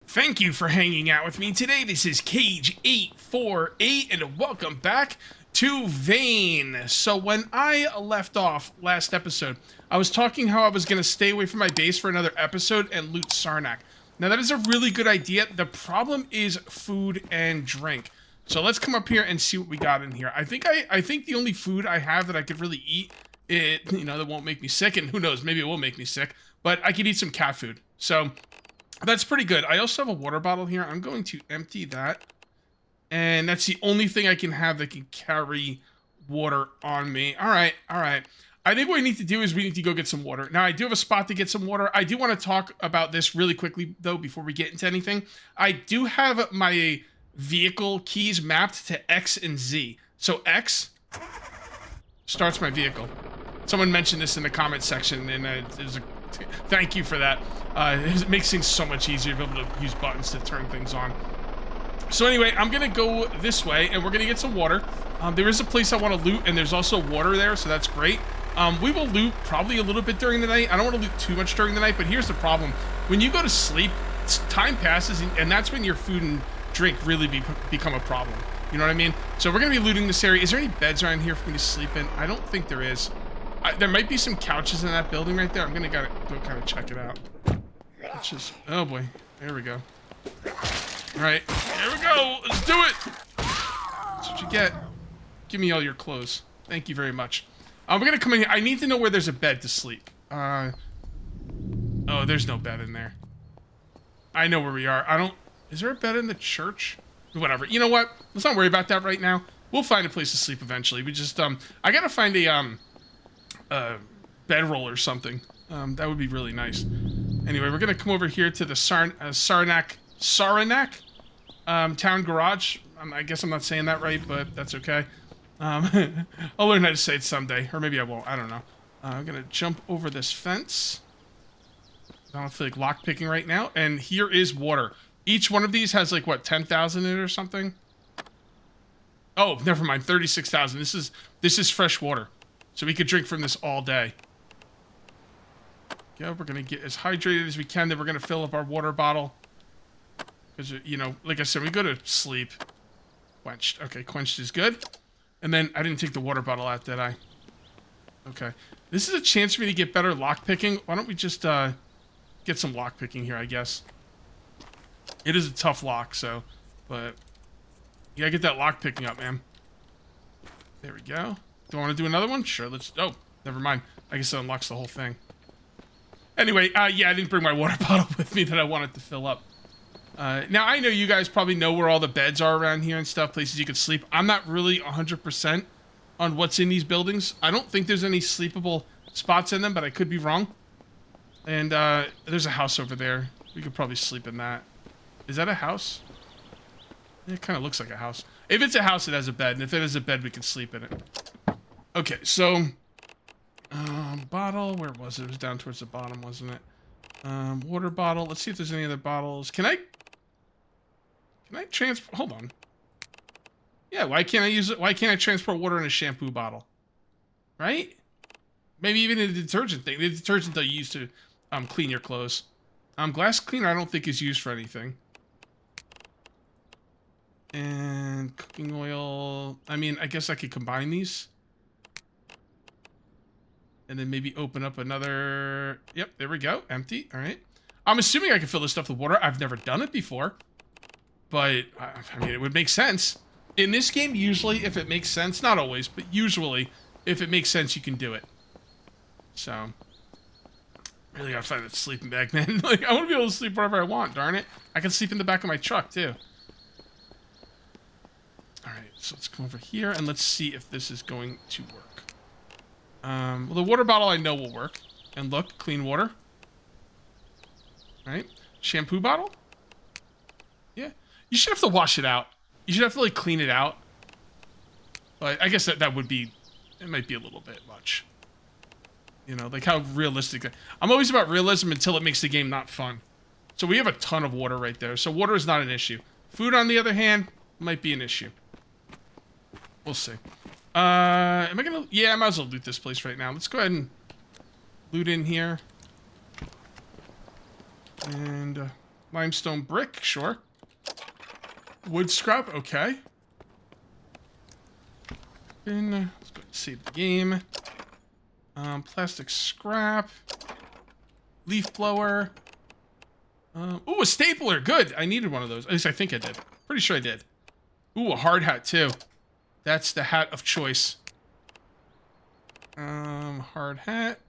Thank you for hanging out with me today. This is Cage848, and welcome back to Vane. So when I left off last episode, I was talking how I was going to stay away from my base for another episode and loot Saranac. Now that is a really good idea. The problem is food and drink. So let's come up here and see what we got in here. I think the only food I have that I could really eat, that won't make me sick, and who knows, maybe it will make me sick, but I could eat some cat food. So that's pretty good. I also have a water bottle here. I'm going to empty that. And that's the only thing I can have that can carry water on me. All right. I think what we need to do is we need to go get some water. Now, I do have a spot to get some water. I do want to talk about this really quickly, though, before we get into anything. I do have my vehicle keys mapped to X and Z. So X starts my vehicle. Someone mentioned this in the comment section, and it was a thank you for that. It makes things so much easier to be able to use buttons to turn things on. So anyway, I'm going to go this way, and we're going to get some water. There is a place I want to loot, and there's also water there, so that's great. We will loot probably a little bit during the night. I don't want to loot too much during the night, but here's the problem. When you go to sleep, time passes, and that's when your food and drink really become a problem. You know what I mean? So we're going to be looting this area. Is there any beds around here for me to sleep in? I don't think there is. There might be some couches in that building right there. I'm gonna go kind of check it out. Let's just, oh boy, there we go. All right, here we go. Let's do it. That's what you get. Give me all your clothes. Thank you very much. We're gonna come in here. I need to know where there's a bed to sleep. Oh, there's no bed in there. I know where we are. Is there a bed in the church? Whatever. You know what? Let's not worry about that right now. We'll find a place to sleep eventually. We just, I gotta find a bedroll or something. That would be really nice. Anyway, we're gonna come over here to the Saranac town garage. I guess I'm not saying that right, but that's okay. I'll learn how to say it someday, or maybe I won't. I don't know. I'm gonna jump over this fence. I don't feel like lockpicking right now. And here is water. Each one of these has like what, 10,000 in it or something? Oh, never mind. 36,000. This is fresh water. So we could drink from this all day. Yeah, we're going to get as hydrated as we can. Then we're going to fill up our water bottle. Because, like I said, we go to sleep. Quenched. Okay, quenched is good. And then I didn't take the water bottle out, did I? Okay. This is a chance for me to get better lockpicking. Why don't we just get some lockpicking here, I guess. It is a tough lock, so. But you got to get that lockpicking up, man. There we go. Do I want to do another one? Sure, let's... Oh, never mind. I guess it unlocks the whole thing. Anyway, yeah, I didn't bring my water bottle with me that I wanted to fill up. Now, I know you guys probably know where all the beds are around here and stuff, places you could sleep. I'm not really 100% on what's in these buildings. I don't think there's any sleepable spots in them, but I could be wrong. And there's a house over there. We could probably sleep in that. Is that a house? It kind of looks like a house. If it's a house, it has a bed. And if it has a bed, we can sleep in it. Okay, so, bottle, where was it? It was down towards the bottom, wasn't it? Water bottle. Let's see if there's any other bottles. Can I transport, hold on. Yeah, why can't I use it? Why can't I transport water in a shampoo bottle? Right? Maybe even a detergent thing. The detergent they use to, clean your clothes. Glass cleaner I don't think is used for anything. And cooking oil. I mean, I guess I could combine these. And then maybe open up another... Yep, there we go. Empty. All right. I'm assuming I can fill this stuff with water. I've never done it before. But, I mean, it would make sense. In this game, usually, if it makes sense... Not always, but usually, if it makes sense, you can do it. So... Really gotta find that sleeping bag, man. Like, I want to be able to sleep wherever I want, darn it. I can sleep in the back of my truck, too. Alright, so let's come over here, and let's see if this is going to work. Well, the water bottle I know will work. And look, clean water. Alright. Shampoo bottle? Yeah. You should have to wash it out. You should have to, like, clean it out. But I guess that would be... It might be a little bit much. You know, like how realistic... I'm always about realism until it makes the game not fun. So we have a ton of water right there. So water is not an issue. Food, on the other hand, might be an issue. We'll see. Am I gonna... Yeah, I might as well loot this place right now. Let's go ahead and loot in here. And, Limestone brick, sure. Wood scrap, okay. Then let's go ahead and save the game. Plastic scrap. Leaf blower. Ooh, a stapler, good. I needed one of those. At least I think I did. Pretty sure I did. Ooh, a hard hat too. That's the hat of choice. Hard hat.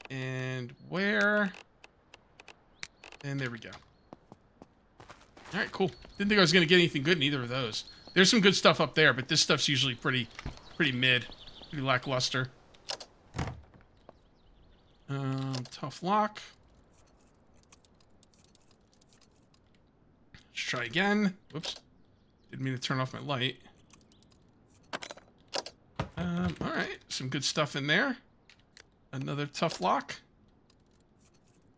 And where? And there we go. Alright, cool. Didn't think I was going to get anything good in either of those. There's some good stuff up there, but this stuff's usually pretty mid. Pretty lackluster. Tough lock. Let's try again. Whoops. Didn't mean to turn off my light. Alright, some good stuff in there. Another tough lock.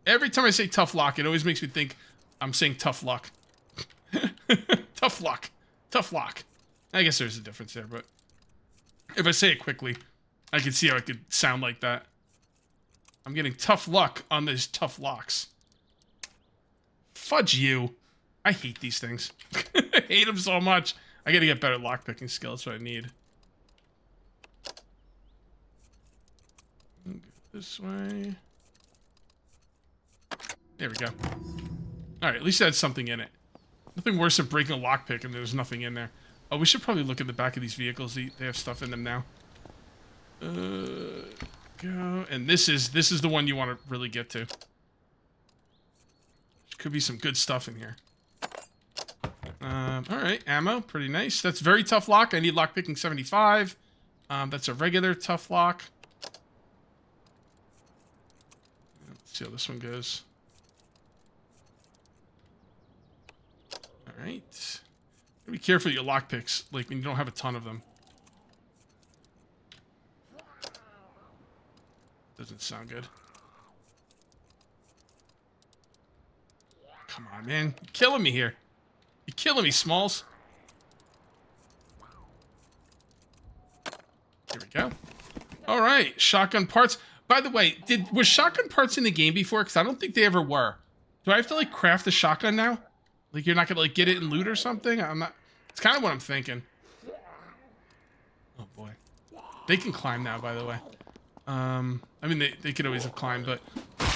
Every time I say tough lock, it always makes me think I'm saying tough luck. Tough luck. Tough lock. I guess there's a difference there, but if I say it quickly, I can see how it could sound like that. I'm getting tough luck on these tough locks. Fudge you. I hate these things. I hate them so much. I gotta get better lockpicking skills. That's what I need. Go this way. There we go. Alright, at least it had something in it. Nothing worse than breaking a lockpick and there's nothing in there. Oh, we should probably look at the back of these vehicles. They have stuff in them now. Go. And this is the one you want to really get to. Could be some good stuff in here. Alright, ammo. Pretty nice. That's very tough lock. I need lockpicking 75. That's a regular tough lock. Let's see how this one goes. Alright. Be careful with your lockpicks, like when you don't have a ton of them. Doesn't sound good. Come on, man. You're killing me here. You're killing me, Smalls. Here we go. Alright, shotgun parts. By the way, was shotgun parts in the game before? Because I don't think they ever were. Do I have to, like, craft a shotgun now? Like, you're not gonna, like, get it in loot or something? I'm not... It's kind of what I'm thinking. Oh, boy. They can climb now, by the way. I mean, they could always have climbed, but...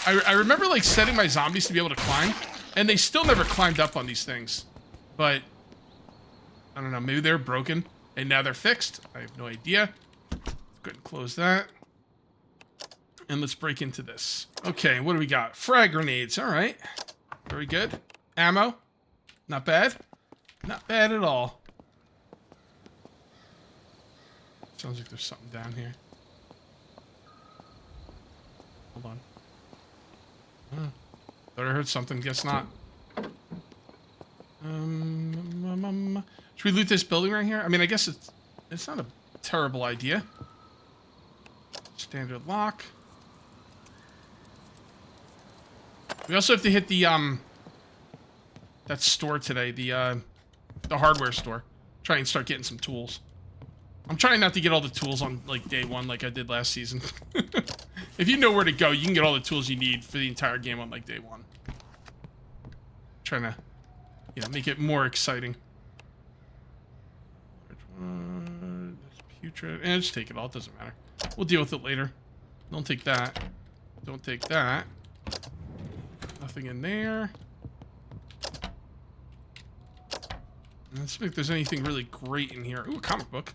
I remember, like, setting my zombies to be able to climb, and they still never climbed up on these things. But... I don't know, maybe they're broken, and now they're fixed. I have no idea. Let's go ahead and close that. And let's break into this. Okay, what do we got? Frag grenades, alright. Very good. Ammo. Not bad. Not bad at all. Sounds like there's something down here. Hold on. Thought I heard something. Guess not. Should we loot this building right here? I mean, I guess it's not a terrible idea. Standard lock. We also have to hit the that store today, the hardware store. Try and start getting some tools. I'm trying not to get all the tools on, like, day one like I did last season. If you know where to go, you can get all the tools you need for the entire game on, like, day one. Trying to, you know, make it more exciting. That's putrid. And just take it all, it doesn't matter. We'll deal with it later. Don't take that. Don't take that. Nothing in there. Let's see if there's anything really great in here. Ooh, a comic book.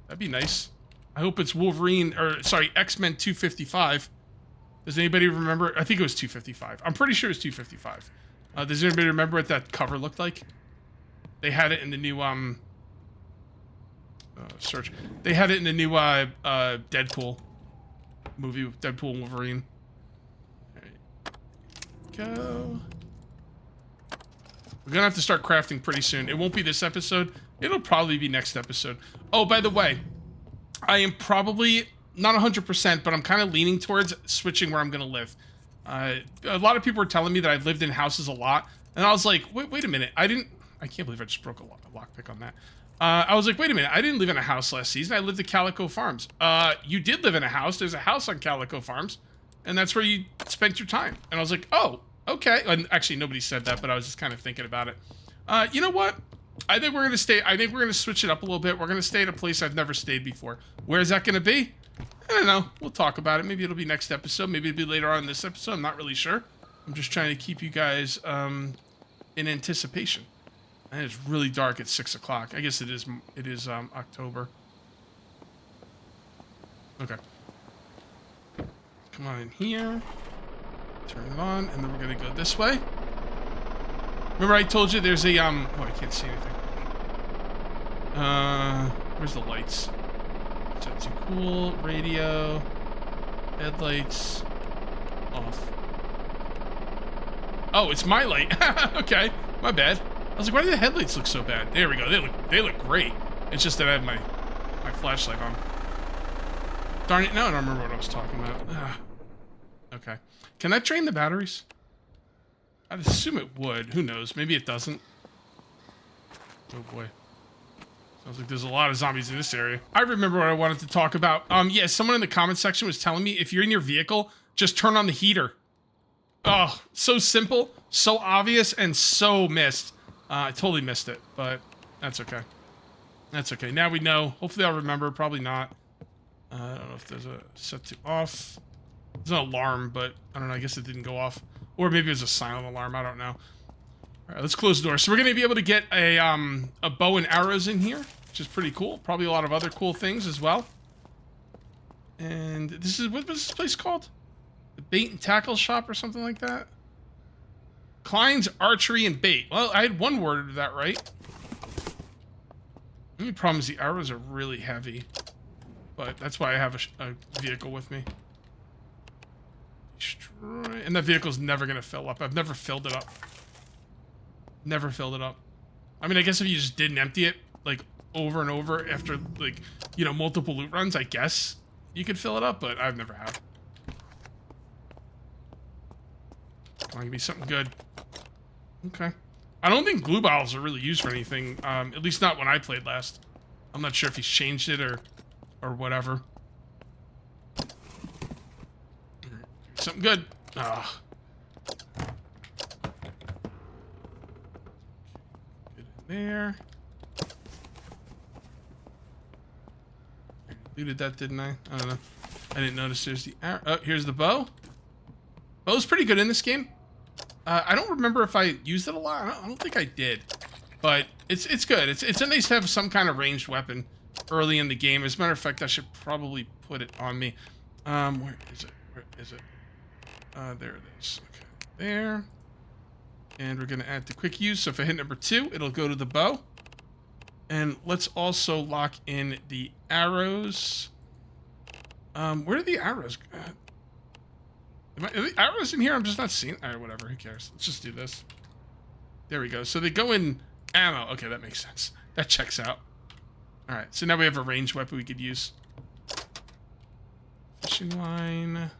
That'd be nice. I hope it's Wolverine, or sorry, X-Men 255. Does anybody remember? I think it was 255. I'm pretty sure it's 255. Does anybody remember what that cover looked like? They had it in the new, search. They had it in the new, Deadpool movie, Deadpool and Wolverine. Go. We're gonna have to start crafting pretty soon. It won't be this episode. It'll probably be next episode. Oh, by the way, I am probably not 100%, but I'm kind of leaning towards switching where I'm gonna live. A lot of people were telling me that I've lived in houses a lot, and I was like, wait a minute. I can't believe I just broke a lockpick on that. I was like, wait a minute. I didn't live in a house last season. I lived at Calico Farms. You did live in a house. There's a house on Calico Farms, and that's where you spent your time. And I was like, oh, Okay. And actually, nobody said that, but I was just kind of thinking about it. You know what? I think we're going to stay... I think we're going to switch it up a little bit. We're going to stay at a place I've never stayed before. Where is that going to be? I don't know. We'll talk about it. Maybe it'll be next episode. Maybe it'll be later on in this episode. I'm not really sure. I'm just trying to keep you guys in anticipation. And it's really dark at 6 o'clock. I guess it is October. Okay. Come on in here. Turn it on, and then we're gonna go this way. Remember I told you there's a oh, I can't see anything. Where's the lights? Set to cool, radio, headlights, off. Oh, it's my light. Okay, my bad. I was like, why do the headlights look so bad? There we go. They look great. It's just that I have my flashlight on. Darn it! Now I don't remember what I was talking about. Okay. Can that drain the batteries? I'd assume it would. Who knows? Maybe it doesn't. Oh boy. Sounds like there's a lot of zombies in this area. I remember what I wanted to talk about. Yeah, someone in the comment section was telling me if you're in your vehicle, just turn on the heater. Oh, so simple, so obvious, and so missed. I totally missed it, but that's okay. That's okay. Now we know. Hopefully I'll remember. Probably not. I don't know if there's a set to off. There's an alarm, but I don't know. I guess it didn't go off. Or maybe it was a silent alarm. I don't know. All right, let's close the door. So we're going to be able to get a bow and arrows in here, which is pretty cool. Probably a lot of other cool things as well. And this is, what was this place called? The bait and tackle shop or something like that? Klein's Archery and Bait. Well, I had one word of that right. The only problem is the arrows are really heavy. But that's why I have a vehicle with me. Destroy. And that vehicle's never going to fill up. I've never filled it up. Never filled it up. I mean, I guess if you just didn't empty it, like, over and over after, like, you know, multiple loot runs, I guess you could fill it up, but I've never have. Come on, give me something good. Okay. I don't think glue bottles are really used for anything, at least not when I played last. I'm not sure if he's changed it or whatever. Something good. Ugh. Get in there. I looted that, didn't I? I don't know. I didn't notice there's the arrow. Oh, here's the bow. Bow's pretty good in this game. I don't remember if I used it a lot. I don't think I did. But it's good. It's nice to have some kind of ranged weapon early in the game. As a matter of fact, I should probably put it on me. Where is it? Where is it? There it is. Okay, there. And we're going to add the quick use. So if I hit number 2, it'll go to the bow. And let's also lock in the arrows. Where are the arrows? Are the arrows in here? I'm just not seeing. All right, whatever. Who cares? Let's just do this. There we go. So they go in ammo. Okay, that makes sense. That checks out. All right, so now we have a ranged weapon we could use. Fishing line.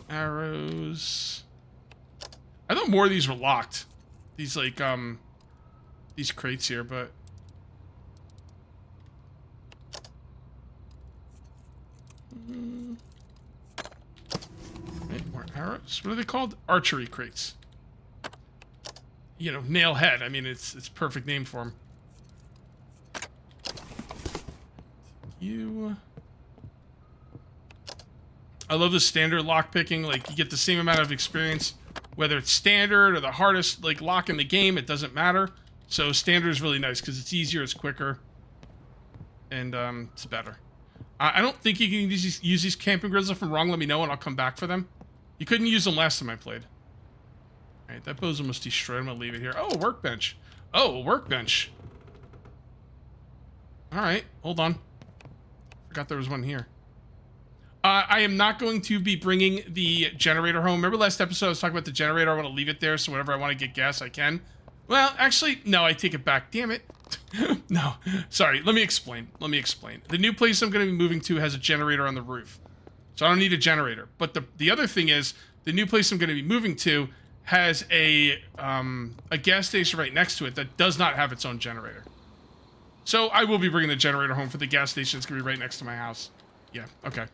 Arrows. I thought more of these were locked. These, like, these crates here, but... Wait, more arrows? What are they called? Archery crates. You know, nail head. I mean, it's perfect name for them. You... I love the standard lock picking. Like, you get the same amount of experience, whether it's standard or the hardest, like, lock in the game. It doesn't matter. So standard is really nice because it's easier, it's quicker, and it's better. I don't think you can use these camping grids. If I'm wrong, let me know and I'll come back for them. You couldn't use them last time I played. All right, that bow's almost destroyed. I'm gonna leave it here. Oh, a workbench. Oh, a workbench. All right, hold on. Forgot there was one here. I am not going to be bringing the generator home. Remember last episode I was talking about the generator? I want to leave it there, so whenever I want to get gas, I can. Well, actually, no, I take it back. Damn it. No, sorry. Let me explain. The new place I'm going to be moving to has a generator on the roof, so I don't need a generator. But the other thing is, the new place I'm going to be moving to has a gas station right next to it that does not have its own generator. So I will be bringing the generator home for the gas station. It's going to be right next to my house. Yeah, okay.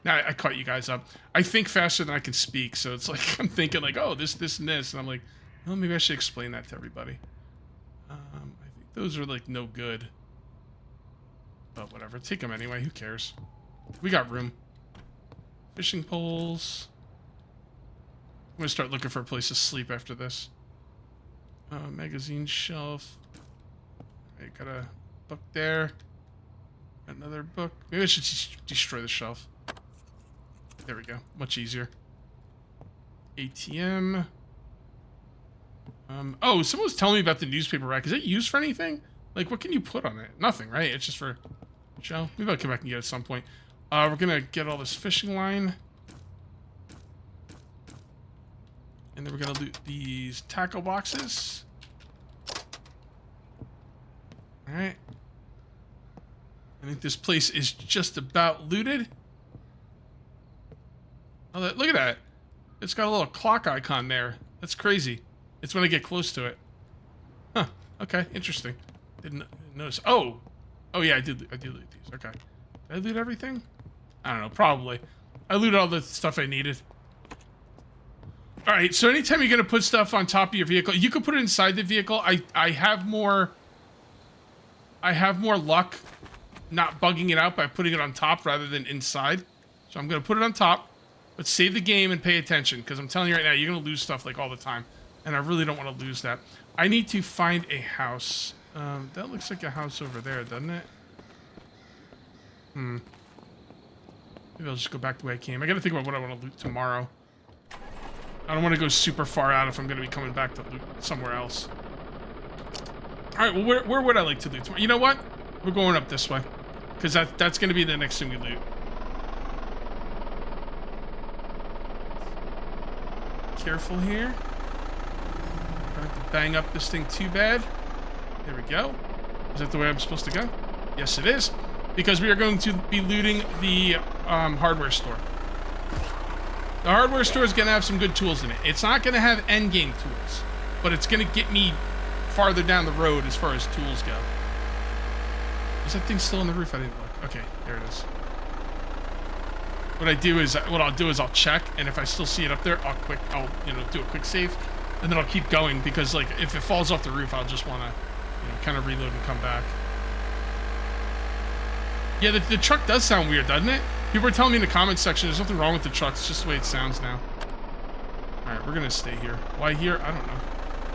Now I caught you guys up. I think faster than I can speak, so it's like I'm thinking like, oh, this, and this, and I'm like, well, maybe I should explain that to everybody. I think those are like no good, but whatever. Take them anyway. Who cares? We got room. Fishing poles. I'm gonna start looking for a place to sleep after this. Magazine shelf. I got a book there. Another book. Maybe I should destroy the shelf. There we go. Much easier. ATM. Oh, someone was telling me about the newspaper rack. Is it used for anything? Like, what can you put on it? Nothing, right? It's just for show. Maybe I'll come back and get it at some point. We're gonna get all this fishing line. And then we're gonna loot these tackle boxes. Alright. I think this place is just about looted. Oh, look at that. It's got a little clock icon there. That's crazy. It's when I get close to it. Huh. Okay, interesting. Didn't notice. Oh! Oh yeah, I did loot these. Okay. Did I loot everything? I don't know, probably. I looted all the stuff I needed. Alright, so anytime you're gonna put stuff on top of your vehicle, you can put it inside the vehicle. I have more luck not bugging it out by putting it on top rather than inside. So I'm gonna put it on top. But save the game and pay attention, because I'm telling you right now, you're going to lose stuff like all the time. And I really don't want to lose that. I need to find a house. That looks like a house over there, doesn't it? Maybe I'll just go back the way I came. I got to think about what I want to loot tomorrow. I don't want to go super far out if I'm going to be coming back to loot somewhere else. Alright, well, where would I like to loot tomorrow? You know what? We're going up this way. Because that's going to be the next thing we loot. Careful here. I don't have to bang up this thing too bad. There we go. Is that the way I'm supposed to go? Yes, it is. Because we are going to be looting the hardware store. The hardware store is going to have some good tools in it. It's not going to have endgame tools, but it's going to get me farther down the road as far as tools go. Is that thing still on the roof? I didn't look. Okay, there it is. What I'll do is I'll check, and if I still see it up there, I'll do a quick save, and then I'll keep going, because like if it falls off the roof, I'll just want to kind of reload and come back. Yeah, the truck does sound weird, doesn't it? People are telling me in the comments section there's nothing wrong with the truck. It's just the way it sounds now. All right, we're gonna stay here. Why here? I don't know.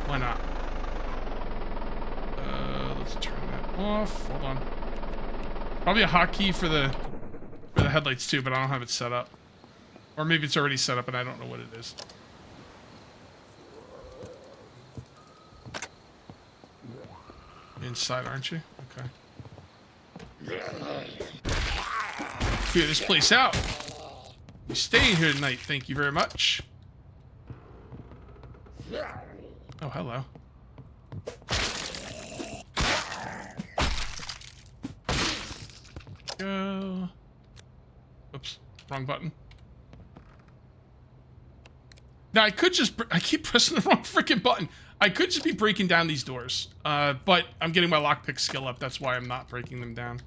Why not? Let's turn that off. Hold on. Probably a hotkey for the headlights too, but I don't have it set up. Or maybe it's already set up and I don't know what it is. Inside, aren't you? Okay. Clear this place out. You're staying here tonight, thank you very much. Oh, hello. Go. Oops, wrong button. Now, I keep pressing the wrong freaking button. I could just be breaking down these doors, but I'm getting my lockpick skill up. That's why I'm not breaking them down.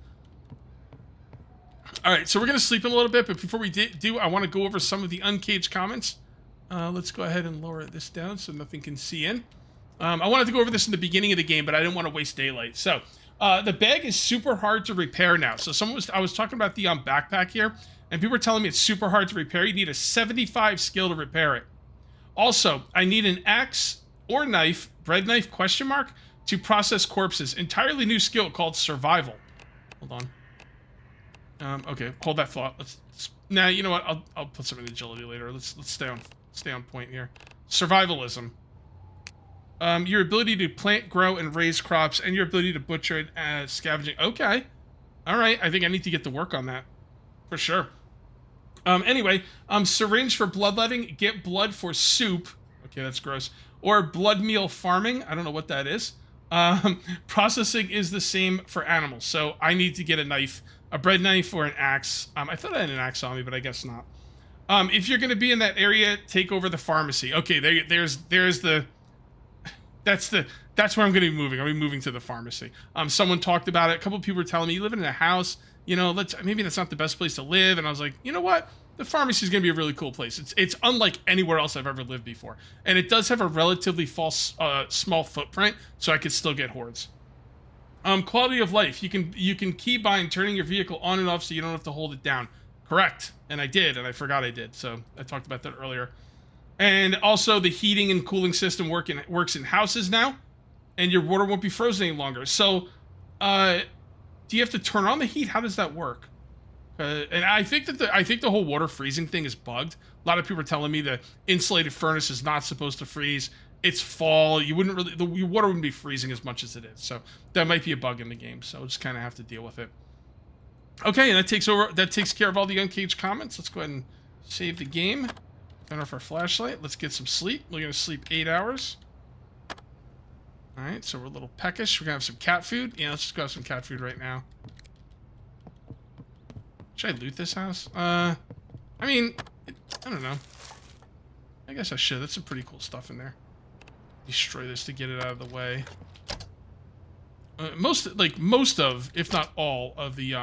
All right, so we're going to sleep in a little bit, but before we do, I want to go over some of the uncaged comments. Let's go ahead and lower this down so nothing can see in. I wanted to go over this in the beginning of the game, but I didn't want to waste daylight. So, the bag is super hard to repair now. So I was talking about the backpack here, and people were telling me it's super hard to repair. You need a 75 skill to repair it. Also, I need an axe or knife, bread knife, question mark, to process corpses. Entirely new skill called survival. Hold on. Okay, hold that thought. Nah, you know what? I'll put some in agility later. Let's stay on point here. Survivalism. Your ability to plant, grow, and raise crops, and your ability to butcher and scavenging. Okay. All right. I think I need to get to work on that. For sure. Anyway, syringe for bloodletting. Get blood for soup. Okay, that's gross. Or blood meal farming. I don't know what that is. Processing is the same for animals. So I need to get a knife, a bread knife or an axe. I thought I had an axe on me, but I guess not. If you're going to be in that area, take over the pharmacy. Okay, there's the... That's where I'm going to be moving. I'll be moving to the pharmacy. Someone talked about it. A couple of people were telling me, you live in a house, you know, maybe that's not the best place to live. And I was like, you know what? The pharmacy is going to be a really cool place. It's unlike anywhere else I've ever lived before. And it does have a relatively small footprint, so I could still get hordes. Quality of life. You can key bind turning your vehicle on and off so you don't have to hold it down. Correct. And I did, and I forgot I did. So I talked about that earlier. And also the heating and cooling system works in houses now, and your water won't be frozen any longer. So, do you have to turn on the heat? How does that work? And I think that the whole water freezing thing is bugged. A lot of people are telling me the insulated furnace is not supposed to freeze. It's fall. Your water wouldn't be freezing as much as it is. So that might be a bug in the game. So we'll just kind of have to deal with it. Okay, and that takes care of all the uncaged comments. Let's go ahead and save the game. Turn off our flashlight. Let's get some sleep. We're gonna sleep 8 hours. All right, so we're a little peckish. We're gonna have some cat food. Yeah, let's just go have some cat food right now. Should I loot this house? I mean, I don't know. I guess I should. That's some pretty cool stuff in there. Destroy this to get it out of the way. Most of, if not all of the,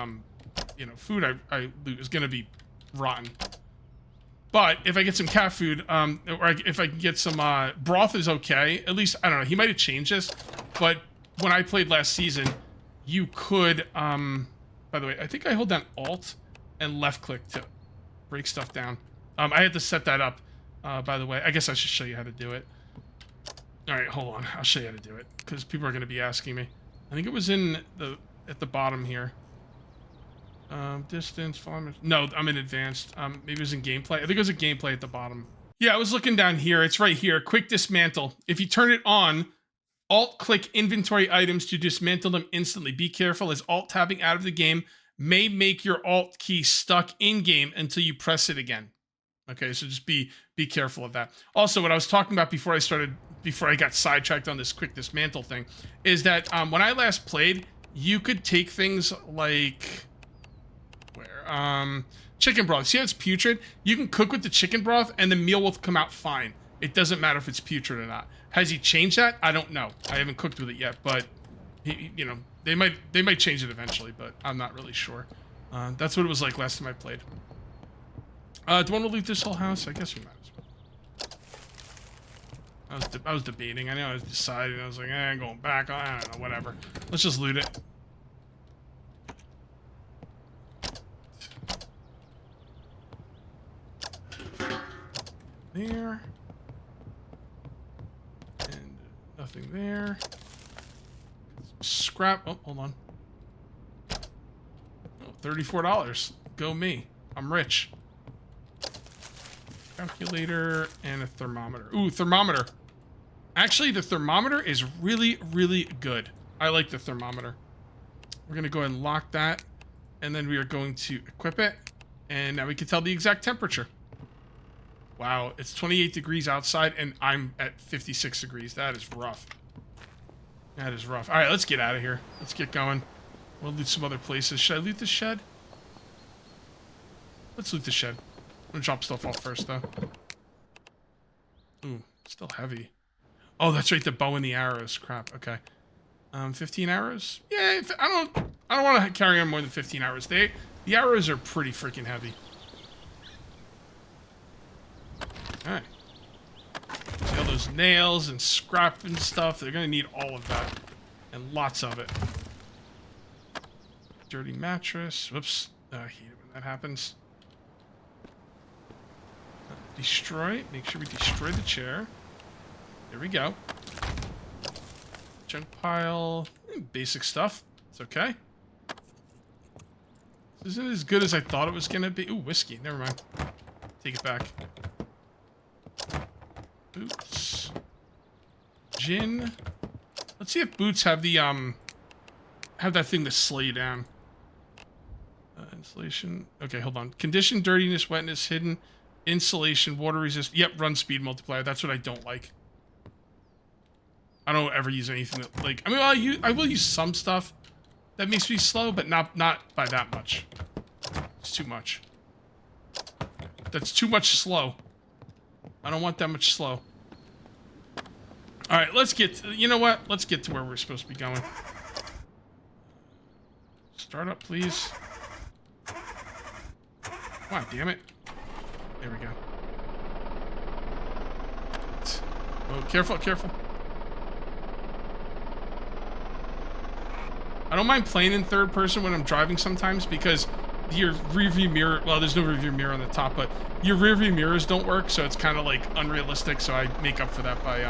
food I loot is gonna be rotten. But if I get some cat food, or if I can get some broth is okay. At least I don't know. He might have changed this, but when I played last season, you could. By the way, I think I hold down Alt and left click to break stuff down. I had to set that up. By the way, I guess I should show you how to do it. All right, hold on. I'll show you how to do it because people are going to be asking me. I think it was at the bottom here. Distance, no, I'm in advanced. Maybe it was in gameplay. I think it was in gameplay at the bottom. Yeah, I was looking down here. It's right here. Quick dismantle. If you turn it on, Alt-click inventory items to dismantle them instantly. Be careful, as Alt-tabbing out of the game may make your Alt key stuck in-game until you press it again. Okay, so just be careful of that. Also, what I was talking about before I got sidetracked on this quick dismantle thing, is that when I last played, you could take things like chicken broth. See how it's putrid? You can cook with the chicken broth and the meal will come out fine. It doesn't matter if it's putrid or not. Has he changed that? I don't know. I haven't cooked with it yet, but they might change it eventually, but I'm not really sure. That's what it was like last time I played. Do you want to loot this whole house? I guess we might as well. I was debating. I know I was deciding. I was like, I'm going back. I don't know, whatever. Let's just loot it. There. And nothing there. Scrap. Oh, hold on. Oh, $34. Go me. I'm rich. Calculator and a thermometer. Ooh, thermometer. Actually, the thermometer is really, really good. I like the thermometer. We're going to go ahead and lock that. And then we are going to equip it. And now we can tell the exact temperature. Wow, it's 28 degrees outside, and I'm at 56 degrees. That is rough. That is rough. All right, let's get out of here. Let's get going. We'll loot some other places. Should I loot the shed? Let's loot the shed. I'm gonna drop stuff off first, though. Ooh, still heavy. Oh, that's right, the bow and the arrows. Crap, okay. 15 arrows? Yeah, I don't want to carry on more than 15 arrows. The arrows are pretty freaking heavy. Alright. See all those nails and scrap and stuff. They're going to need all of that. And lots of it. Dirty mattress. Whoops. I hate it when that happens. Destroy. Make sure we destroy the chair. There we go. Junk pile. Basic stuff. It's okay. This isn't as good as I thought it was going to be. Ooh, whiskey. Never mind. Take it back. Boots. Gin. Let's see if boots have the, have that thing to slow you down. Insulation. Okay, hold on. Condition, dirtiness, wetness, hidden, insulation, water resist. Yep, run speed multiplier. That's what I don't like. I don't ever use anything that, like, I mean, I will use some stuff that makes me slow, but not by that much. It's too much. That's too much slow. I don't want that much slow. Alright, let's get... You know what? Let's get to where we're supposed to be going. Start up, please. Come on, damn it. There we go. Oh, careful, careful. I don't mind playing in third person when I'm driving sometimes because your rear view mirror, well, there's no rear view mirror on the top, but your rear view mirrors don't work, so it's kind of like unrealistic, so I make up for that by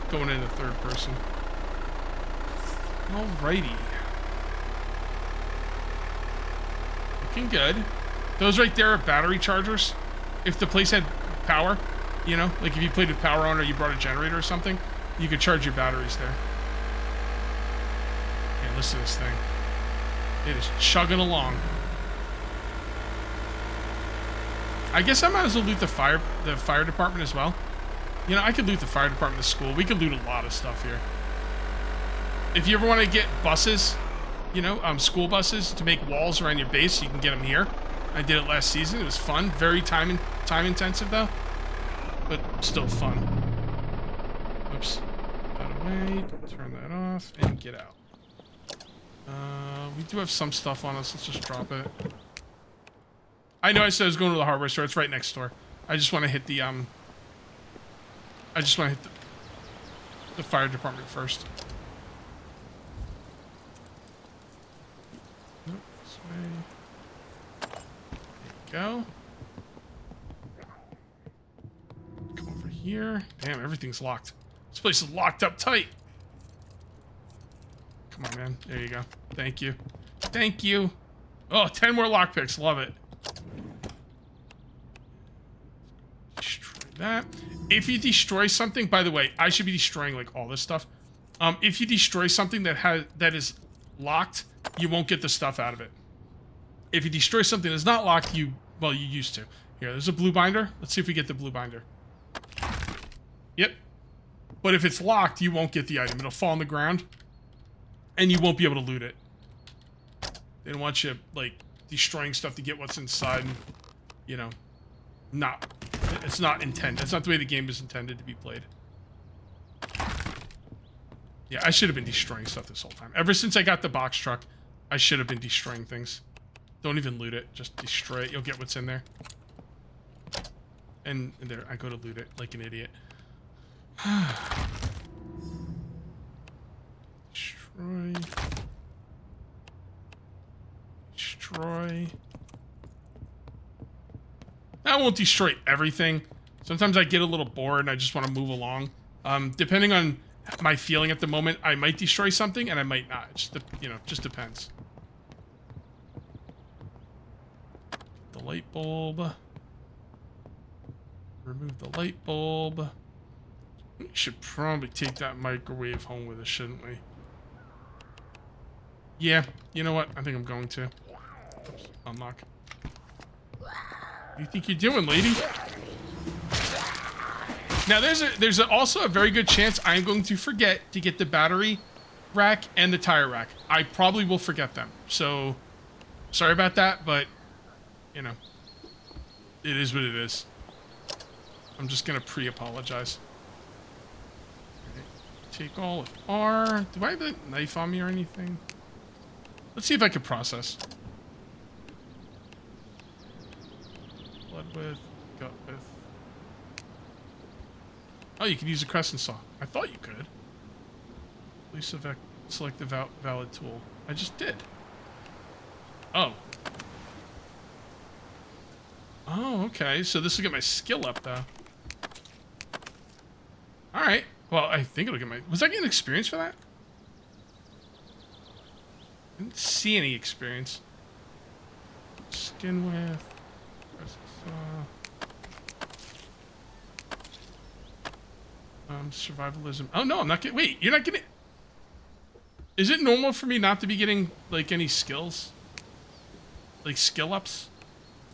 going into third person. Alrighty. Looking good. Those right there are battery chargers. If the place had power, you know, like if you played with power on or you brought a generator or something, you could charge your batteries there. Okay, listen to this thing. It is chugging along. I guess I might as well loot the fire department as well. You know, I could loot the fire department, the school. We could loot a lot of stuff here. If you ever want to get buses, you know, school buses to make walls around your base, you can get them here. I did it last season. It was fun. Very time intensive though, but still fun. Oops. Put that away. Turn that off and get out. We do have some stuff on us. Let's just drop it. I know I said I was going to the hardware store. It's right next door. I just want to hit the I just want to hit the fire department first. Nope, this way. There you go. Come over here. Damn, everything's locked. This place is locked up tight. Come on, man. There you go. Thank you. Thank you. Oh, 10 more lockpicks. Love it. Destroy that. If you destroy something, by the way, I should be destroying like all this stuff. If you destroy something that is locked, you won't get the stuff out of it. If you destroy something that's not locked, you used to. Here, there's a blue binder. Let's see if we get the blue binder. Yep. But if it's locked, you won't get the item. It'll fall on the ground, and you won't be able to loot it. They don't want you, like, destroying stuff to get what's inside, and, you know, it's not intended. That's not the way the game is intended to be played. Yeah, I should have been destroying stuff this whole time. Ever since I got the box truck, I should have been destroying things. Don't even loot it. Just destroy it. You'll get what's in there. And there, I go to loot it like an idiot. Destroy. Destroy. I won't destroy everything. Sometimes I get a little bored and I just want to move along. Depending on my feeling at the moment, I might destroy something and I might not. It just, you know, just depends. The light bulb. Remove the light bulb. We should probably take that microwave home with us, shouldn't we? Yeah, you know what? I think I'm going to. Oops, unlock. What do you think you're doing, lady? Now, there's also a very good chance I'm going to forget to get the battery rack and the tire rack. I probably will forget them. So, sorry about that, but, you know, it is what it is. I'm just going to pre-apologize. Take all of R. Do I have a knife on me or anything? Let's see if I can process. Blood with, gut with. Oh, you can use a crescent saw. I thought you could. Please select the valid tool. I just did. Oh. Oh, okay. So this will get my skill up, though. Alright. Well, I think it'll get my... Was I getting experience for that? I didn't see any experience. Skin with... Survivalism. Oh, no, I'm not getting... Wait, you're not getting... Is it normal for me not to be getting, like, any skills? Like, skill ups?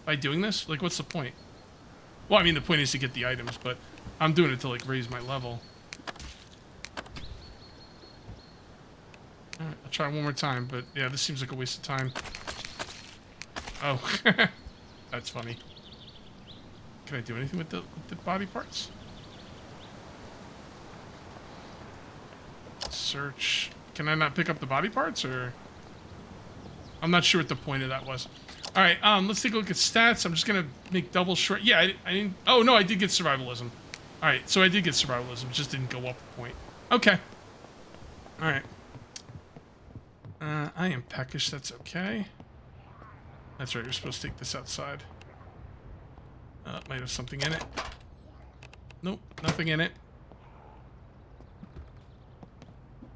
By doing this? Like, what's the point? Well, I mean, the point is to get the items, but I'm doing it to, like, raise my level. Alright, I'll try one more time, but yeah, this seems like a waste of time. Oh, that's funny. Can I do anything with the body parts? Search. Can I not pick up the body parts, or? I'm not sure what the point of that was. All right, let's take a look at stats. I'm just gonna make double short. Yeah, I didn't. Oh no, I did get survivalism. All right, so I did get survivalism. It just didn't go up a point. Okay. All right. I am peckish. That's okay. That's right. You're supposed to take this outside. Might have something in it. Nope, nothing in it.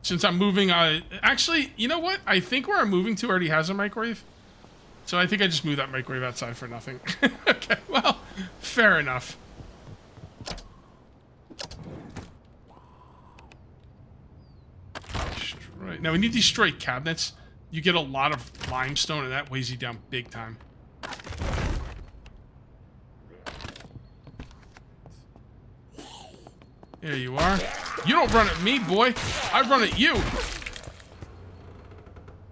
Since I'm moving, actually, you know what? I think where I'm moving to already has a microwave. So I think I just moved that microwave outside for nothing. Okay, well, fair enough. Destroy. Now we need to destroy cabinets. You get a lot of limestone and that weighs you down big time. There you are. You don't run at me, boy. I run at you.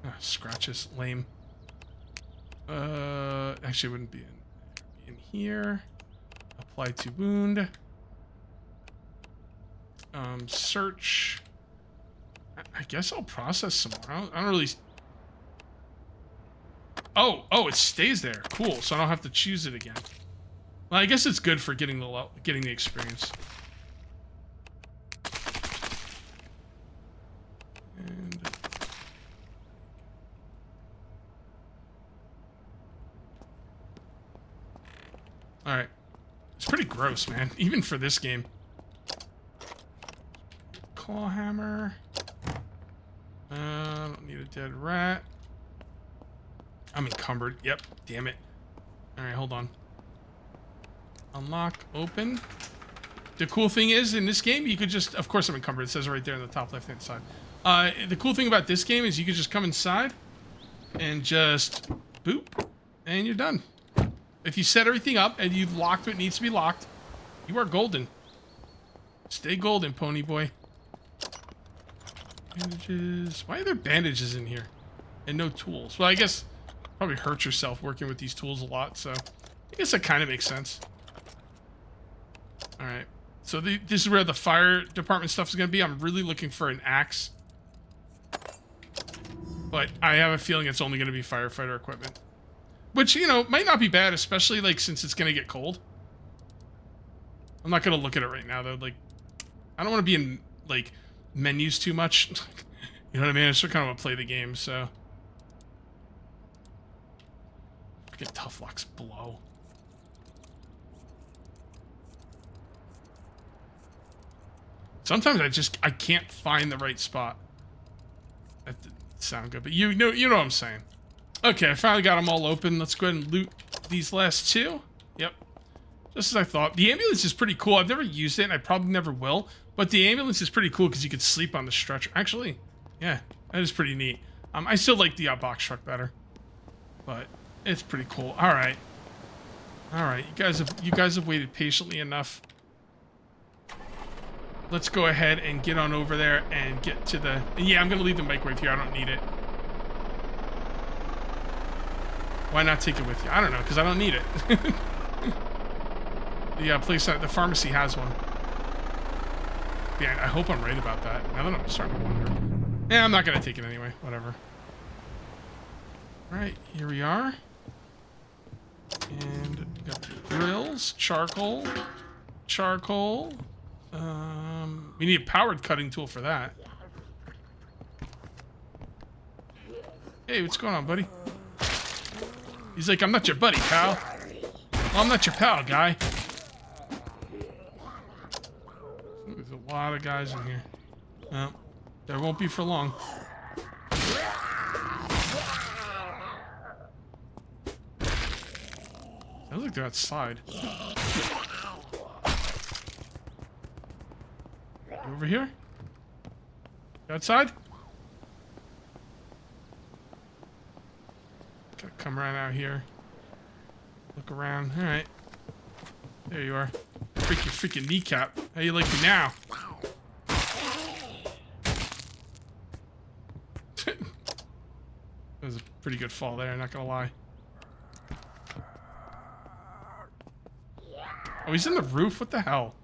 Oh, scratches. Lame. Actually, it wouldn't be in here. Apply to wound. Search. I guess I'll process some more. I don't really... Oh, it stays there. Cool. So I don't have to choose it again. Well, I guess it's good for getting the experience. And all right, it's pretty gross, man. Even for this game. Claw hammer. I don't need a dead rat. I'm encumbered. Yep. Damn it. All right, hold on. Unlock. Open. The cool thing is, in this game, you could just... Of course I'm encumbered. It says it right there on the top left-hand side. The cool thing about this game is you could just come inside and just boop, and you're done. If you set everything up and you've locked what needs to be locked, you are golden. Stay golden, pony boy. Bandages. Why are there bandages in here? And no tools. Well, I guess probably hurt yourself working with these tools a lot, so I guess that kind of makes sense. All right. So this is where the fire department stuff is going to be. I'm really looking for an axe. But I have a feeling it's only going to be firefighter equipment. Which, you know, might not be bad, especially, like, since it's going to get cold. I'm not going to look at it right now, though. Like, I don't want to be in, like, menus too much. You know what I mean? I just kind of want to play the game, so. Freaking tough locks blow. Sometimes I can't find the right spot. That didn't sound good, but you know what I'm saying. Okay, I finally got them all open. Let's go ahead and loot these last two. Yep. Just as I thought. The ambulance is pretty cool. I've never used it, and I probably never will. But the ambulance is pretty cool because you could sleep on the stretcher. Actually, yeah, that is pretty neat. I still like the box truck better, but it's pretty cool. All right, you guys have waited patiently enough. Let's go ahead and get on over there and get to the... And yeah, I'm going to leave the microwave here. I don't need it. Why not take it with you? I don't know, because I don't need it. The place, the pharmacy has one. Yeah, I hope I'm right about that. Now that I'm starting to wonder. Yeah, I'm not going to take it anyway. Whatever. All right, here we are. And we got the grills, charcoal. We need a powered cutting tool for that. Hey, what's going on, buddy? He's like, I'm not your buddy, pal. Well, I'm not your pal, guy. There's a lot of guys in here. Well, there won't be for long. Sounds like they're outside. Over here? Outside? Gotta come right out here. Look around. Alright. There you are. Freak your freaking kneecap. How you like me now? That was a pretty good fall there, not gonna lie. Oh, he's in the roof? What the hell?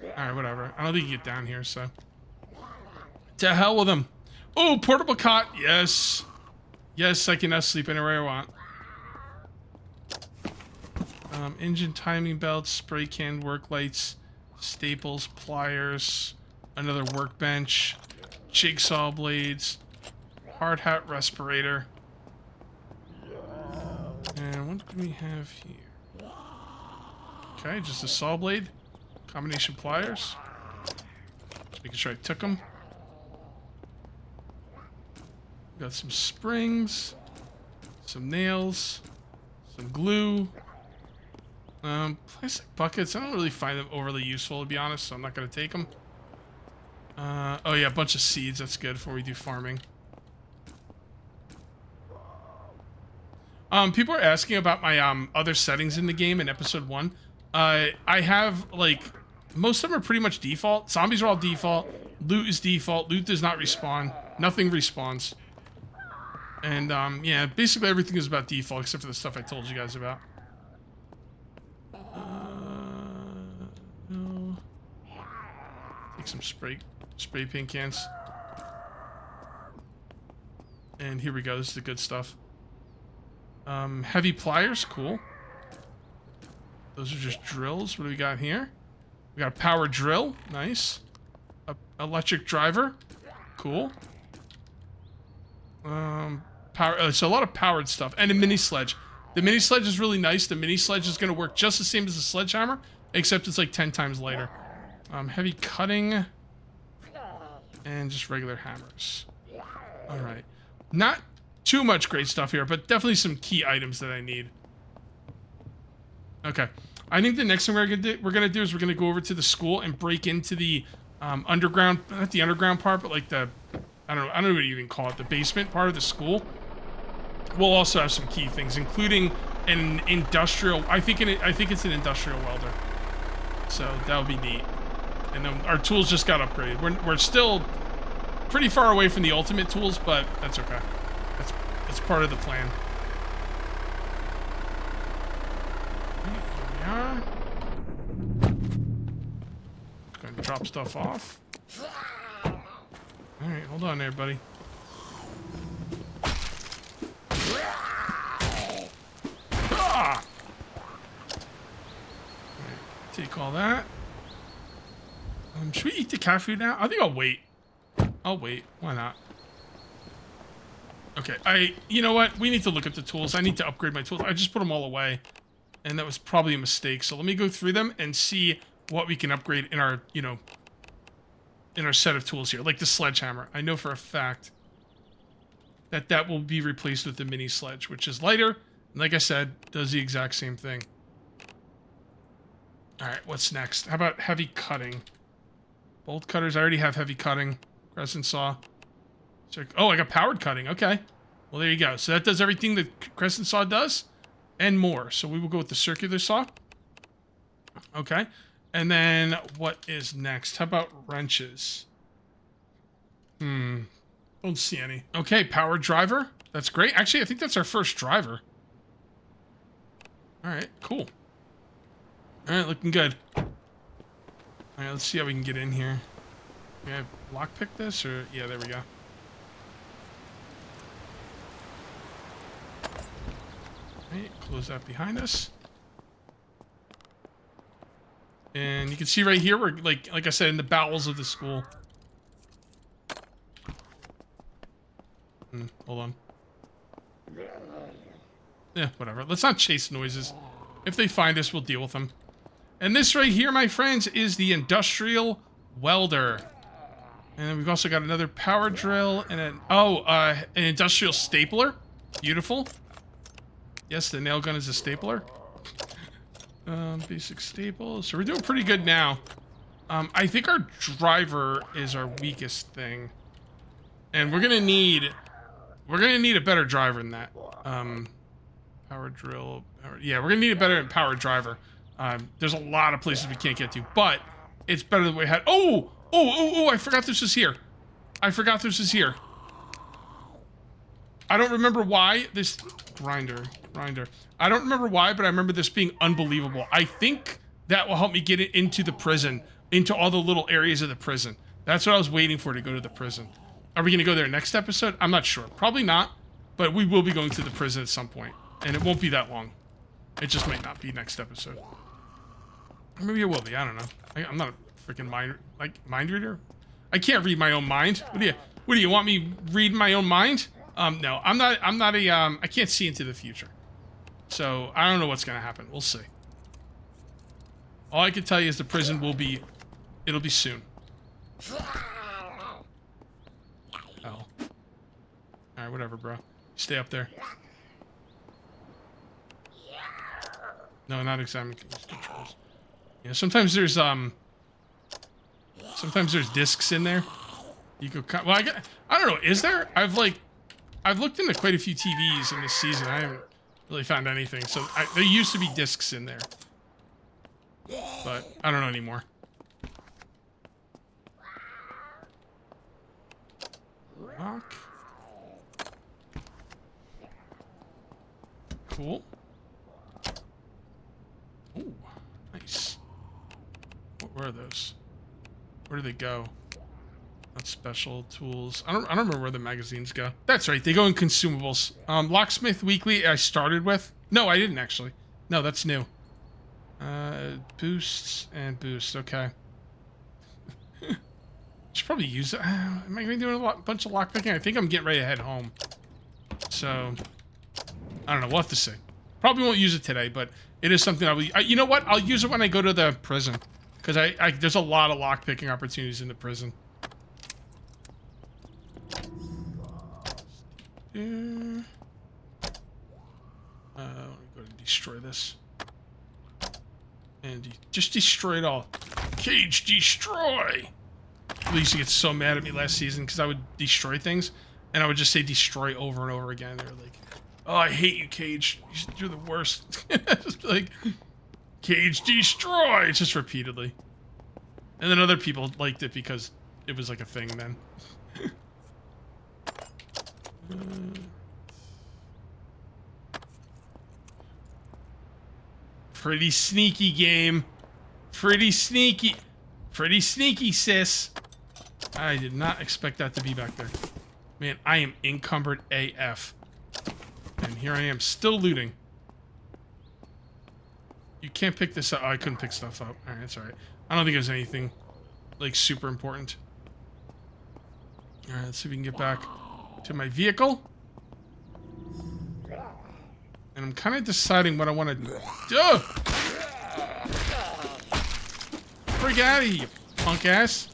Alright, whatever. I don't think you get down here, so. To hell with him. Oh, portable cot. Yes. Yes, I can now sleep anywhere I want. Engine timing belts, spray can work lights, staples, pliers, another workbench, jigsaw blades, hard hat respirator. And what do we have here? Okay, just a saw blade, combination pliers. Just making sure I took them. Got some springs, some nails, some glue. Plastic buckets. I don't really find them overly useful, to be honest, so I'm not going to take them. Oh yeah, a bunch of seeds. That's good for when we do farming. People are asking about my other settings in the game in episode 1. I have, like, most of them are pretty much default. Zombies are all default. Loot is default. Loot does not respawn. Nothing respawns. And, yeah, basically everything is about default except for the stuff I told you guys about. No. Take some spray paint cans. And here we go. This is the good stuff. Heavy pliers. Cool. Those are just drills. What do we got here? We got a power drill. Nice. Electric driver. Cool. So a lot of powered stuff. And a mini sledge. The mini sledge is really nice. The mini sledge is going to work just the same as the sledgehammer, except it's like 10 times lighter. Heavy cutting. And just regular hammers. Alright. Not too much great stuff here, but definitely some key items that I need. Okay. I think the next thing we're gonna do is we're gonna go over to the school and break into the underground, not the underground part, but like the, I don't know what you even call it, the basement part of the school. We'll also have some key things, including an industrial, I think it's an industrial welder. So that'll be neat. And then our tools just got upgraded. We're still pretty far away from the ultimate tools, but that's okay. That's part of the plan. Here we are. Just going to drop stuff off. Alright, hold on there, buddy. Ah! Alright, take all that. Should we eat the cat food now? I think I'll wait. I'll wait. Why not? Okay, you know what? We need to look at the tools. I need to upgrade my tools. I just put them all away. And that was probably a mistake. So let me go through them and see what we can upgrade in our, you know, in our set of tools here. Like the sledgehammer. I know for a fact that that will be replaced with the mini sledge, which is lighter. And like I said, does the exact same thing. Alright, what's next? How about heavy cutting? Bolt cutters. I already have heavy cutting. Crescent saw. Oh, I got powered cutting. Okay. Well, there you go. So that does everything the crescent saw does and more. So we will go with the circular saw. Okay. And then what is next? How about wrenches? Don't see any. Okay, powered driver. That's great. Actually, I think that's our first driver. All right, cool. All right, looking good. All right, let's see how we can get in here. Can I lockpick this or... Yeah, there we go. Right, close that behind us. And you can see right here, we're like I said, in the bowels of the school. Hold on. Yeah, whatever. Let's not chase noises. If they find us, we'll deal with them. And this right here, my friends, is the industrial welder. And then we've also got another power drill and an industrial stapler. Beautiful. Yes, the nail gun is a stapler. Basic staples. So we're doing pretty good now. I think our driver is our weakest thing. And we're gonna need a better driver than that. Power drill. Yeah, we're gonna need a better power driver. There's a lot of places we can't get to, but it's better than we had. Oh, I forgot this was here. I don't remember why this grinder. I don't remember why, but I remember this being unbelievable. I think that will help me get it into the prison, into all the little areas of the prison. That's what I was waiting for, to go to the prison. Are we going to go there next episode? I'm not sure. Probably not, but we will be going to the prison at some point, and it won't be that long. It just might not be next episode. Or maybe it will be. I don't know. I'm not a freaking mind reader. I can't read my own mind. What do you want me read my own mind? No, I'm not a I can't see into the future. So I don't know what's gonna happen. We'll see. All I can tell you is the prison will be, it'll be soon. Oh. Alright, whatever, bro. Stay up there. No, not examine controls. Yeah, sometimes there's discs in there. You could, well, I don't know, is there? I've looked into quite a few TVs in this season. I haven't really found anything. So there used to be discs in there, but I don't know anymore. Lock. Cool. Ooh, nice. Where are those? Where do they go? Not special tools. I don't remember where the magazines go. That's right, they go in consumables. Locksmith Weekly I started with. No, I didn't actually. No, that's new. Boosts and boost, okay. Should probably use it. Am I gonna be doing a bunch of lockpicking? I think I'm getting ready to head home. So, I don't know, we'll have to see. Probably won't use it today, but it is something I will. You know what? I'll use it when I go to the prison. Because there's a lot of lockpicking opportunities in the prison. Let me go and destroy this. And just destroy it all. Cage, destroy! People used to get so mad at me last season because I would destroy things. And I would just say destroy over and over again. They were like, oh, I hate you, Cage. You're the worst. Just like, Cage, destroy! Just repeatedly. And then other people liked it because it was like a thing then. Pretty sneaky game. Pretty sneaky. Pretty sneaky, sis. I did not expect that to be back there. Man, I am encumbered AF. And here I am, still looting. You can't pick this up. Oh, I couldn't pick stuff up. Alright, that's alright. I don't think there's anything, like, super important. Alright, let's see if we can get back to my vehicle. And I'm kind of deciding what I want to do. Freak out of here, you punk ass.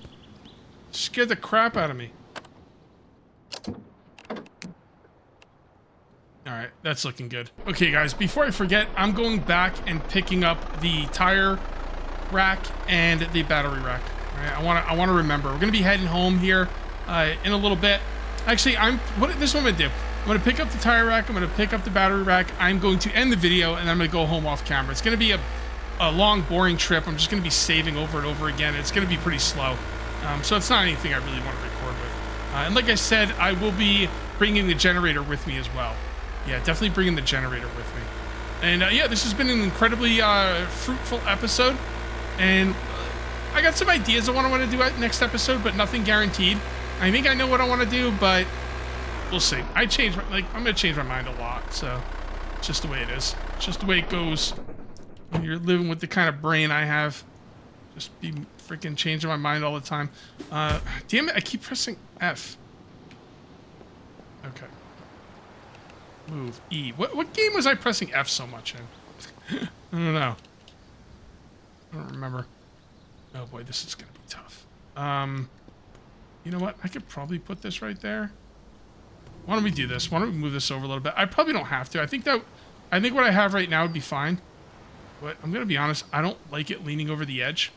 Scared the crap out of me. Alright, that's looking good. Okay, guys, before I forget, I'm going back and picking up the tire rack and the battery rack. Alright, I want to remember. We're going to be heading home here in a little bit. Actually, this is what I'm going to do. I'm going to pick up the tire rack. I'm going to pick up the battery rack. I'm going to end the video, and I'm going to go home off camera. It's going to be a long, boring trip. I'm just going to be saving over and over again. It's going to be pretty slow. So it's not anything I really want to record with. And like I said, I will be bringing the generator with me as well. Yeah, definitely bringing the generator with me. And yeah, this has been an incredibly fruitful episode. And I got some ideas of what I want to do at next episode, but nothing guaranteed. I think I know what I want to do, but we'll see. I'm going to change my mind a lot, so it's just the way it is. It's just the way it goes when you're living with the kind of brain I have. Just be freaking changing my mind all the time. Damn it, I keep pressing F. Okay. Move E. What game was I pressing F so much in? I don't know. I don't remember. Oh boy, this is gonna be tough. You know what? I could probably put this right there. Why don't we do this? Why don't we move this over a little bit? I probably don't have to. I think what I have right now would be fine. But I'm gonna be honest, I don't like it leaning over the edge.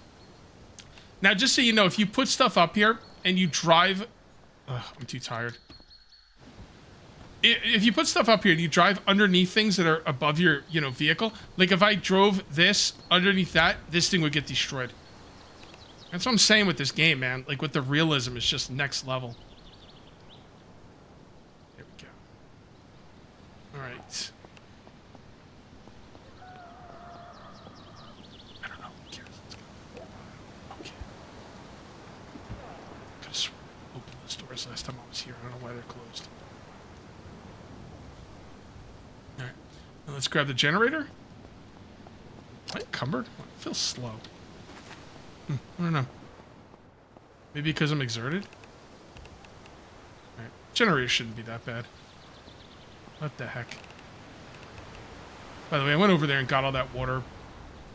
Now, just so you know, if you put stuff up here and you drive... Ugh, I'm too tired. If you put stuff up here and you drive underneath things that are above your, vehicle, like if I drove this underneath that, this thing would get destroyed. That's what I'm saying with this game, man. Like, with the realism, it's just next level. There we go. All right. I don't know. Who cares? Let's go. Okay. Could have sworn I opened those doors last time I was here. I don't know why they're closed. All right. Now let's grab the generator. I encumbered? I feel slow. I don't know. Maybe because I'm exerted? Alright. Generator shouldn't be that bad. What the heck? By the way, I went over there and got all that water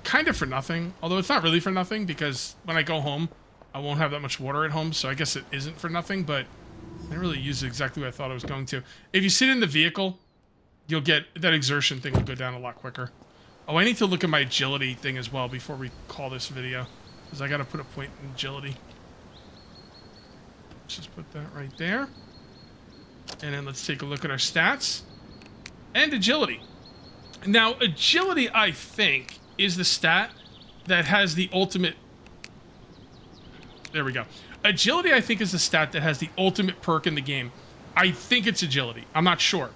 kind of for nothing. Although it's not really for nothing because when I go home, I won't have that much water at home. So I guess it isn't for nothing, but I didn't really use it exactly what I thought I was going to. If you sit in the vehicle, you'll get that exertion thing will go down a lot quicker. Oh, I need to look at my agility thing as well before we call this video. Because I got to put a point in agility. Let's just put that right there. And then let's take a look at our stats. And agility. Now, agility, I think, is the stat that has the ultimate... There we go. Agility, I think, is the stat that has the ultimate perk in the game. I think it's agility. I'm not sure.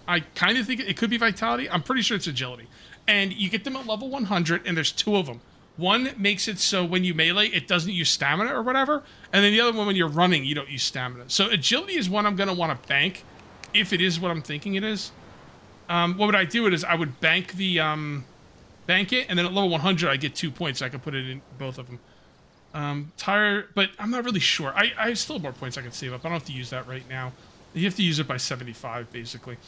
I kind of think it could be vitality. I'm pretty sure it's agility. And you get them at level 100, and there's 2 of them. One makes it so when you melee, it doesn't use stamina or whatever. And then the other one, when you're running, you don't use stamina. So agility is one I'm going to want to bank, if it is what I'm thinking it is. What would I do? I would bank the... bank it, and then at level 100, I get 2 points. So I can put it in both of them. Tire... But I'm not really sure. I still have more points I can save up. I don't have to use that right now. You have to use it by 75, basically.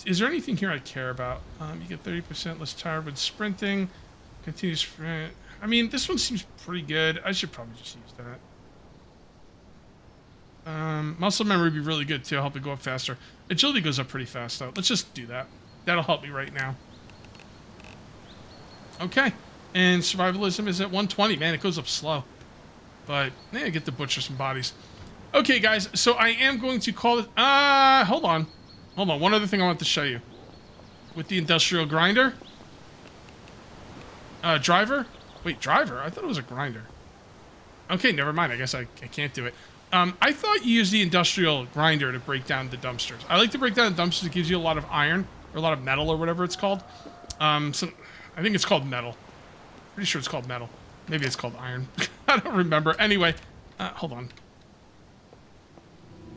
Is there anything here I care about? You get 30% less tire when sprinting. Continuous sprint. I mean, this one seems pretty good. I should probably just use that. Muscle memory would be really good, too. Help it go up faster. Agility goes up pretty fast, though. Let's just do that. That'll help me right now. Okay. And survivalism is at 120. Man, it goes up slow. But, yeah, get to butcher some bodies. Okay, guys. So I am going to call it... hold on. Hold on. One other thing I want to show you. With the industrial grinder... driver? Wait, driver? I thought it was a grinder. Okay, never mind. I guess I can't do it. I thought you used the industrial grinder to break down the dumpsters. I like to break down the dumpsters. It gives you a lot of iron, or a lot of metal, or whatever it's called. So I think it's called metal. Pretty sure it's called metal. Maybe it's called iron. I don't remember. Anyway, hold on.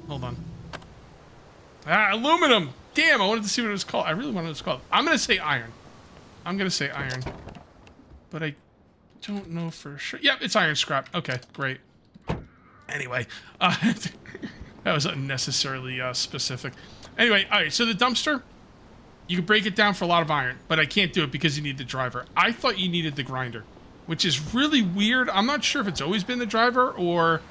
Hold on. Aluminum! Damn, I wanted to see what it was called. I really wanted it was called. I'm going to say iron. I'm going to say iron. But I don't know for sure. Yep, it's iron scrap. Okay, great. Anyway, that was unnecessarily specific. Anyway, all right, so the dumpster, you can break it down for a lot of iron, but I can't do it because you need the driver. I thought you needed the grinder, which is really weird. I'm not sure if it's always been the driver or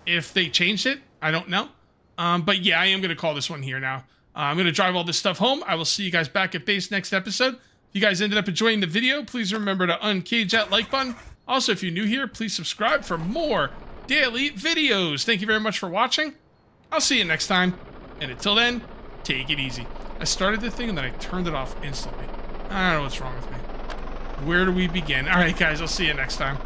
if they changed it. I don't know. But yeah, I am going to call this one here now. I'm going to drive all this stuff home. I will see you guys back at base next episode. If you guys ended up enjoying the video, please remember to uncage that like button. Also, if you're new here, please subscribe for more daily videos. Thank you very much for watching. I'll see you next time. And until then, take it easy. I started the thing and then I turned it off instantly. I don't know what's wrong with me. Where do we begin? All right, guys, I'll see you next time.